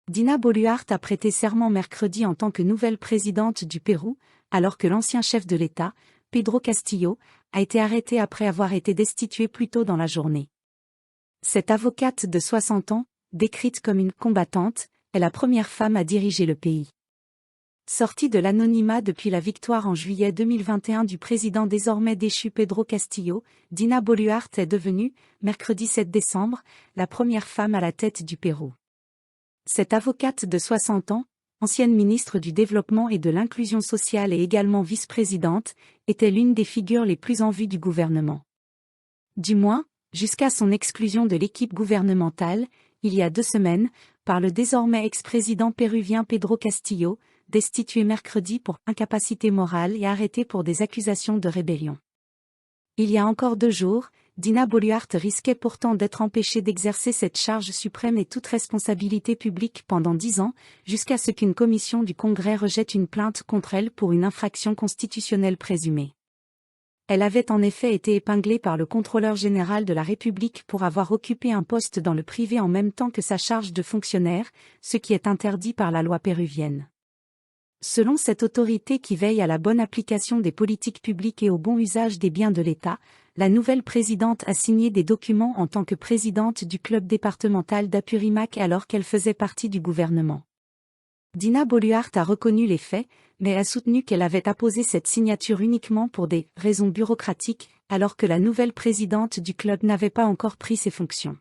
Dina Boluarte a prêté serment mercredi en tant que nouvelle présidente du Pérou, alors que l'ancien chef de l'État, Pedro Castillo, a été arrêté après avoir été destitué plus tôt dans la journée. Cette avocate de 60 ans, décrite comme une combattante, est la première femme à diriger le pays. Sortie de l'anonymat depuis la victoire en juillet 2021 du président désormais déchu Pedro Castillo, Dina Boluarte est devenue, mercredi 7 décembre, la première femme à la tête du Pérou. Cette avocate de 60 ans, ancienne ministre du Développement et de l'Inclusion sociale et également vice-présidente, était l'une des figures les plus en vue du gouvernement. Du moins, jusqu'à son exclusion de l'équipe gouvernementale, il y a 2 semaines, par le désormais ex-président péruvien Pedro Castillo, destitué mercredi pour incapacité morale et arrêté pour des accusations de rébellion. Il y a encore 2 jours, Dina Boluarte risquait pourtant d'être empêchée d'exercer cette charge suprême et toute responsabilité publique pendant 10 ans, jusqu'à ce qu'une commission du Congrès rejette une plainte contre elle pour une infraction constitutionnelle présumée. Elle avait en effet été épinglée par le contrôleur général de la République pour avoir occupé un poste dans le privé en même temps que sa charge de fonctionnaire, ce qui est interdit par la loi péruvienne. Selon cette autorité qui veille à la bonne application des politiques publiques et au bon usage des biens de l'État, la nouvelle présidente a signé des documents en tant que présidente du club départemental d'Apurimac alors qu'elle faisait partie du gouvernement. Dina Boluarte a reconnu les faits, mais a soutenu qu'elle avait apposé cette signature uniquement pour des raisons bureaucratiques, alors que la nouvelle présidente du club n'avait pas encore pris ses fonctions.